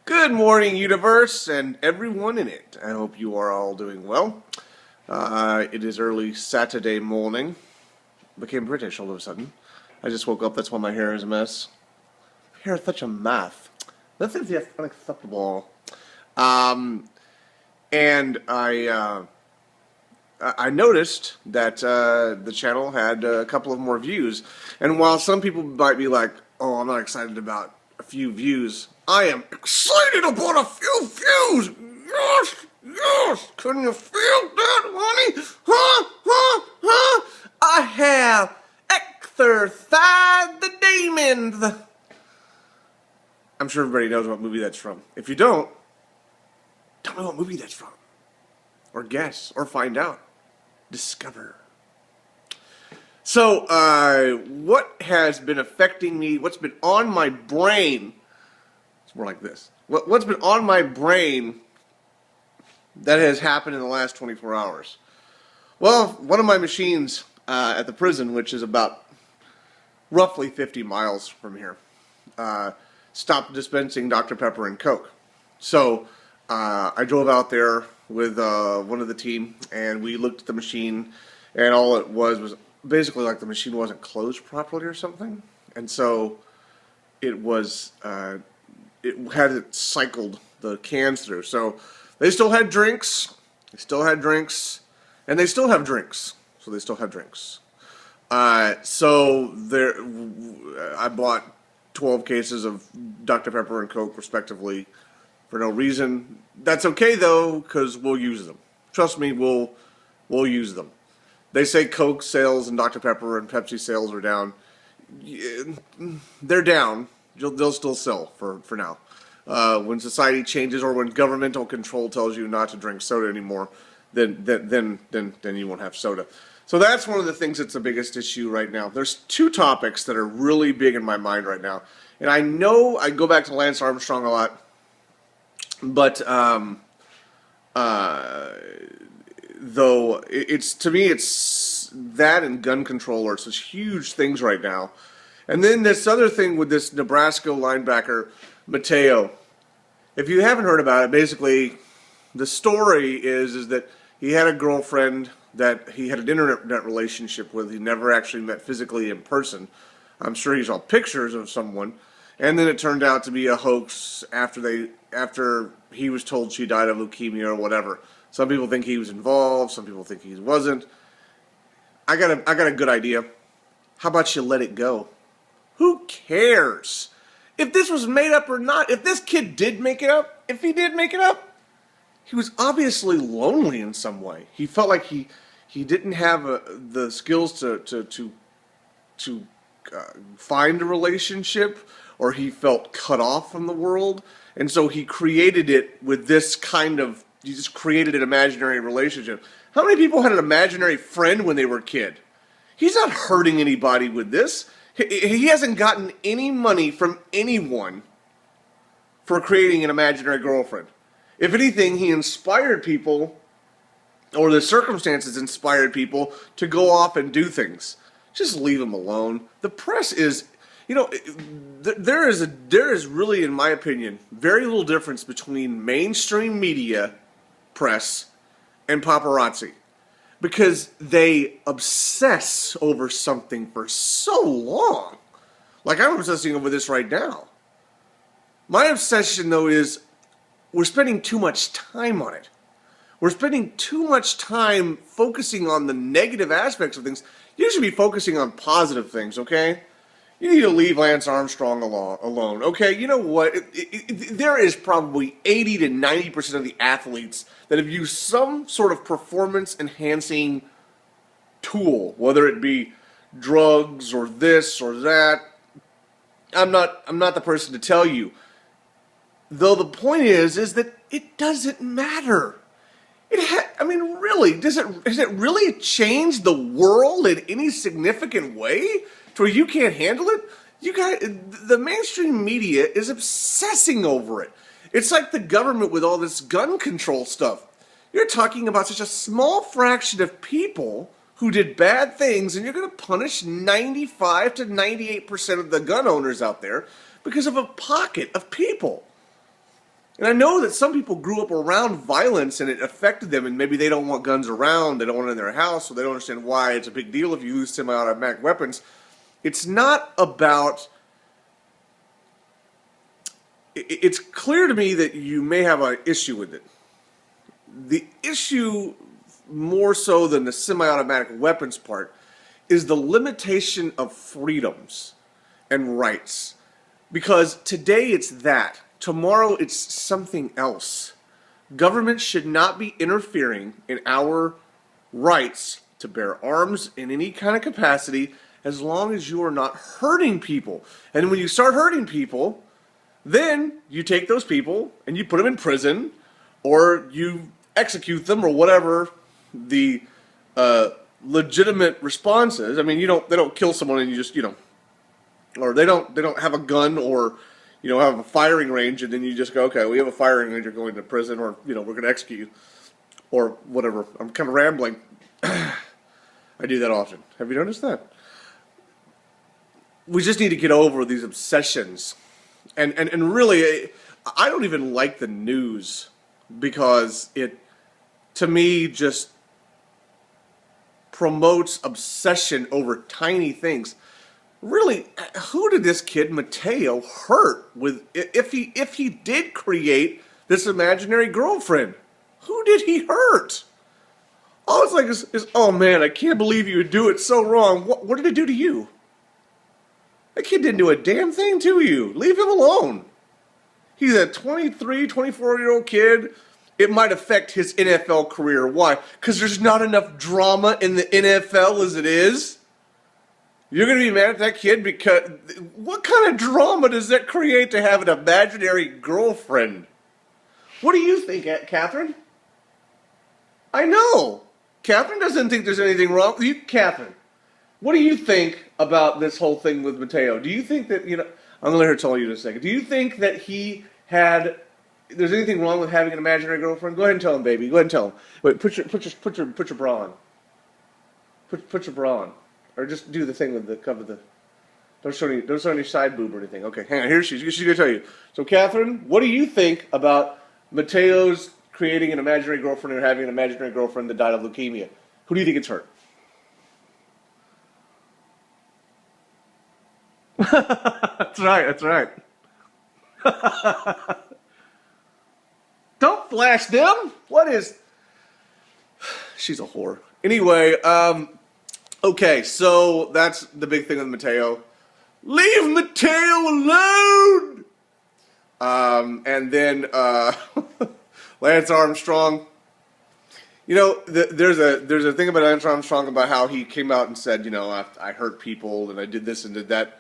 Good morning, universe, and everyone in it. I hope you are all doing well. It is early Saturday morning. Became British all of a sudden. I just woke up, that's why my hair is a mess. My hair is such a mess. This is just unacceptable. And I noticed that the channel had a couple of more views. And while some people might be like, oh, I'm not excited about a few views, I am excited about a few views! Yes! Yes! Couldn't you feel that, honey? I have exorcised the demons! I'm sure everybody knows what movie that's from. If you don't, tell me what movie that's from. Or guess, or find out. Discover. So, what has been affecting me, what's been on my brain, it's more like this, what's been on my brain that has happened in the last 24 hours? Well, one of my machines at the prison, which is about roughly 50 miles from here, stopped dispensing Dr. Pepper and Coke. So, I drove out there with one of the team, and we looked at the machine, and all it was basically like the machine wasn't closed properly or something, and so it was it hadn't cycled the cans through. So they still had drinks, and they still have drinks, so they still have drinks. So there, I bought 12 cases of Dr. Pepper and Coke respectively for no reason. That's okay though, because we'll use them. Trust me, we'll use them. They say Coke sales and Dr. Pepper and Pepsi sales are down. They're down. They'll still sell for now. When society changes or when governmental control tells you not to drink soda anymore, then you won't have soda. So that's one of the things that's the biggest issue right now. There's two topics that are really big in my mind right now. And I know I go back to Lance Armstrong a lot, but though it's, to me, it's that and gun control are such huge things right now. And then this other thing with this Nebraska linebacker, Mateo. If you haven't heard about it, basically the story is that he had a girlfriend that he had an internet relationship with. He never actually met physically in person. I'm sure he saw pictures of someone. And then it turned out to be a hoax after he was told she died of leukemia or whatever. Some people think he was involved. Some people think he wasn't. I got a good idea. How about you let it go? Who cares if this was made up or not? If this kid did make it up, if he did make it up, he was obviously lonely in some way. He felt like he didn't have the skills to find a relationship, or he felt cut off from the world, and so he created it with this kind of. You just created an imaginary relationship. How many people had an imaginary friend when they were a kid? He's not hurting anybody with this. He hasn't gotten any money from anyone for creating an imaginary girlfriend. If anything, he inspired people, or the circumstances inspired people to go off and do things. Just leave him alone. The press is, there is really, in my opinion, very little difference between mainstream media, press, and paparazzi, because they obsess over something for so long. Like, I'm obsessing over this right now. My obsession, though, is we're spending too much time on it. We're spending too much time focusing on the negative aspects of things. You should be focusing on positive things, okay? You need to leave Lance Armstrong alone. Okay, you know what? There is probably 80 to 90% of the athletes that have used some sort of performance-enhancing tool, whether it be drugs or this or that. I'm not the person to tell you. Though the point is that it doesn't matter. Really, has it really changed the world in any significant way to where you can't handle it? The mainstream media is obsessing over it. It's like the government with all this gun control stuff. You're talking about such a small fraction of people who did bad things, and you're going to punish 95 to 98% of the gun owners out there because of a pocket of people. And I know that some people grew up around violence and it affected them, and maybe they don't want guns around, they don't want it in their house, so they don't understand why it's a big deal if you use semi-automatic weapons. It's not about... It's clear to me that you may have an issue with it. The issue, more so than the semi-automatic weapons part, is the limitation of freedoms and rights. Because today it's that. Tomorrow it's something else. Government should not be interfering in our rights to bear arms in any kind of capacity as long as you are not hurting people. And when you start hurting people, then you take those people and you put them in prison or you execute them or whatever the legitimate response is. I mean, they don't kill someone and you just, or they don't have a gun or, have a firing range and then you just go, okay, we have a firing range, you're going to prison or, we're going to execute you or whatever. I'm kind of rambling. I do that often. Have you noticed that? We just need to get over these obsessions. And really, I don't even like the news because it, to me, just promotes obsession over tiny things. Really, who did this kid Mateo hurt with? If he did create this imaginary girlfriend, who did he hurt? All it's like is oh man, I can't believe you would do it so wrong. What did it do to you? That kid didn't do a damn thing to you. Leave him alone. He's a 23, 24-year-old kid. It might affect his NFL career. Why? Because there's not enough drama in the NFL as it is. You're going to be mad at that kid because... What kind of drama does that create to have an imaginary girlfriend? What do you think, Catherine? I know. Catherine doesn't think there's anything wrong with you. Catherine, what do you think about this whole thing with Mateo? Do you think that, I'm going to let her tell you in a second. Do you think that there's anything wrong with having an imaginary girlfriend? Go ahead and tell him, baby. Go ahead and tell him. Wait, put your bra on. Put your bra on. Or just do the thing with the cover the... Don't show any side boob or anything. Okay, hang on. Here she's going to tell you. So, Catherine, what do you think about Mateo's creating an imaginary girlfriend or having an imaginary girlfriend that died of leukemia? Who do you think gets hurt? That's right. Don't flash them. What is... She's a whore. Anyway, okay, so that's the big thing with Mateo. Leave Mateo alone! And then Lance Armstrong. There's a thing about Lance Armstrong about how he came out and said, I hurt people and I did this and did that.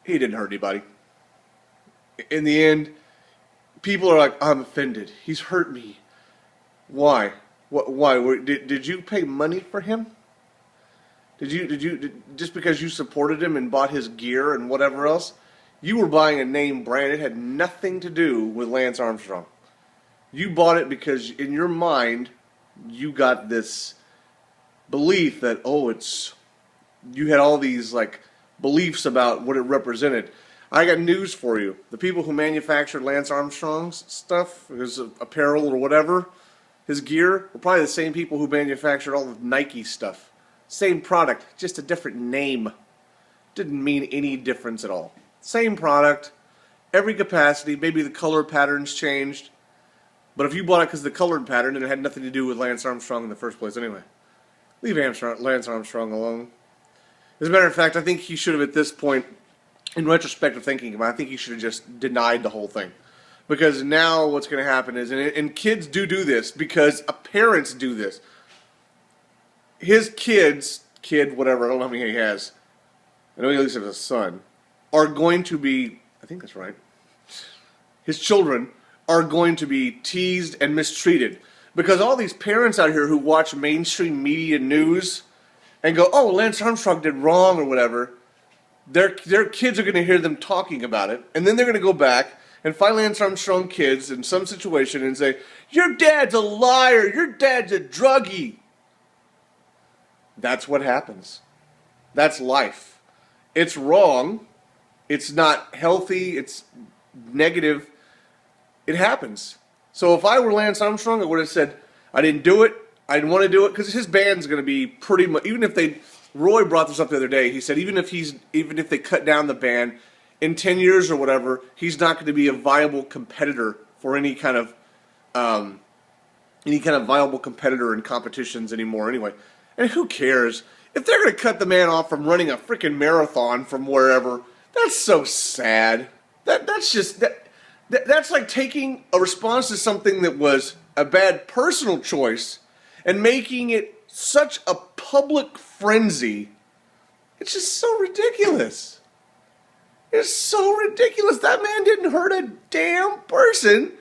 He didn't hurt anybody. In the end, people are like, I'm offended. He's hurt me. Why? Why? Did you pay money for him? Did you just because you supported him and bought his gear and whatever else? You were buying a name brand. It had nothing to do with Lance Armstrong. You bought it because in your mind, you got this belief that, you had all these beliefs about what it represented. I got news for you. The people who manufactured Lance Armstrong's stuff, his apparel or whatever, his gear, were probably the same people who manufactured all of Nike stuff. Same product, just a different name. Didn't mean any difference at all. Same product, every capacity, maybe the color patterns changed. But if you bought it because of the colored pattern, then it had nothing to do with Lance Armstrong in the first place anyway. Leave Lance Armstrong alone. As a matter of fact, I think he should have, at this point, in retrospective thinking about it, I think he should have just denied the whole thing. Because now what's going to happen is, and kids do this, because parents do this. His kid, whatever, I don't know how many he has, I know he at least has a son, are going to be, I think that's right, his children are going to be teased and mistreated. Because all these parents out here who watch mainstream media news and go, Lance Armstrong did wrong or whatever, their kids are going to hear them talking about it, and then they're going to go back and find Lance Armstrong kids in some situation and say, your dad's a liar, your dad's a druggie. That's what happens. That's life. It's wrong. It's not healthy. It's negative. It happens. So if I were Lance Armstrong, I would have said, I didn't do it. I didn't want to do it because his band's going to be pretty much, even if they, Roy brought this up the other day, he said even if they cut down the band in 10 years or whatever, he's not going to be a viable competitor for any kind of viable competitor in competitions anymore anyway. And who cares? If they're going to cut the man off from running a freaking marathon from wherever, that's so sad. That's like taking a response to something that was a bad personal choice and making it such a public frenzy. It's just so ridiculous. It's so ridiculous. That man didn't hurt a damn person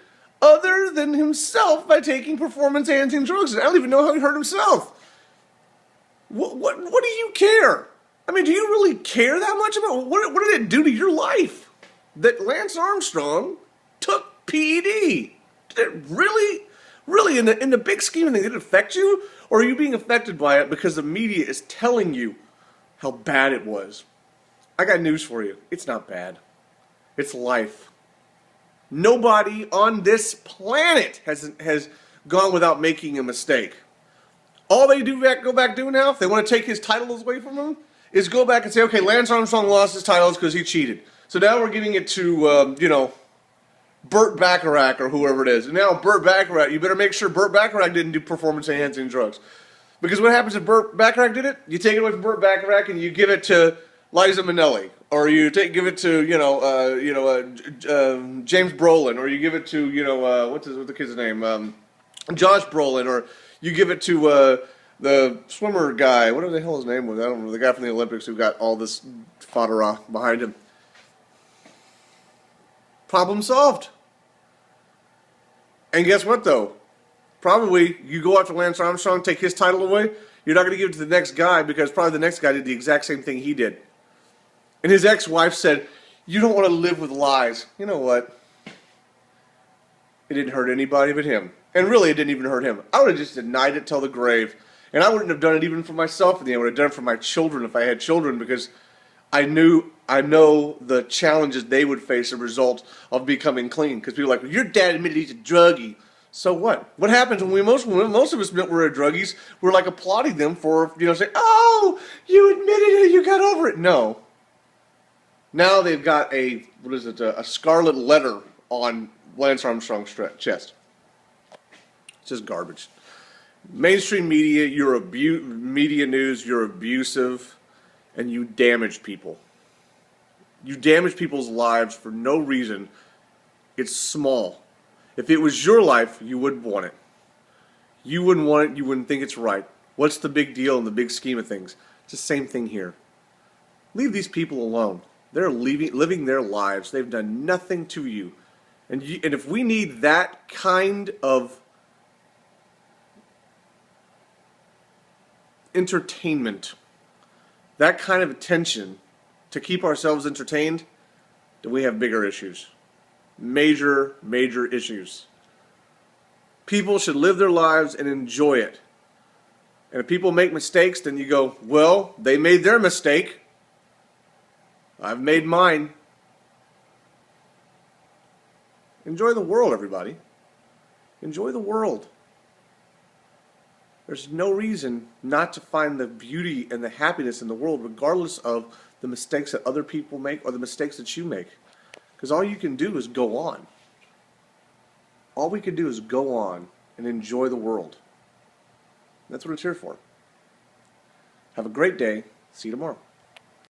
other than himself by taking performance-enhancing drugs. And I don't even know how he hurt himself. What do you care? I mean, do you really care that much about what did it do to your life that Lance Armstrong took PED? Did it really in the big scheme of things, did it affect you? Or are you being affected by it because the media is telling you how bad it was? I got news for you. It's not bad. It's life. Nobody on this planet has gone without making a mistake. All they go back do now, if they want to take his titles away from him, is go back and say, okay, Lance Armstrong lost his titles because he cheated. So now we're giving it to, Burt Bacharach or whoever it is. And now Burt Bacharach, you better make sure Burt Bacharach didn't do performance-enhancing drugs. Because what happens if Burt Bacharach did it? You take it away from Burt Bacharach and you give it to Liza Minnelli. Or you give it to, James Brolin. Or you give it to, what's the kid's name? Josh Brolin. Or you give it to the swimmer guy. What the hell his name was? I don't know. The guy from the Olympics who got all this fodder behind him. Problem solved. And guess what, though? Probably you go after Lance Armstrong, take his title away, you're not going to give it to the next guy because probably the next guy did the exact same thing he did. And his ex-wife said, you don't want to live with lies. You know what? It didn't hurt anybody but him. And really, it didn't even hurt him. I would have just denied it till the grave. And I wouldn't have done it even for myself in the end. I would have done it for my children if I had children because I know the challenges they would face as a result of becoming clean. Because people are like, well, your dad admitted he's a druggie. So what? What happens when most of us admit we're druggies? We're like applauding them for, saying, oh, you admitted it, you got over it. No. Now they've got a scarlet letter on Lance Armstrong's chest. It's just garbage. Mainstream media, media news, you're abusive, and you damage people. You damage people's lives for no reason. It's small. If it was your life, you wouldn't want it. You wouldn't want it. You wouldn't think it's right. What's the big deal in the big scheme of things? It's the same thing here. Leave these people alone. They're living their lives. They've done nothing to you. And if we need that kind of entertainment, that kind of attention to keep ourselves entertained, then we have bigger issues. Major, major issues. People should live their lives and enjoy it. And if people make mistakes, then you go, well, they made their mistake. I've made mine. Enjoy the world, everybody. Enjoy the world. There's no reason not to find the beauty and the happiness in the world, regardless of the mistakes that other people make or the mistakes that you make. Because all you can do is go on. All we can do is go on and enjoy the world. That's what it's here for. Have a great day. See you tomorrow.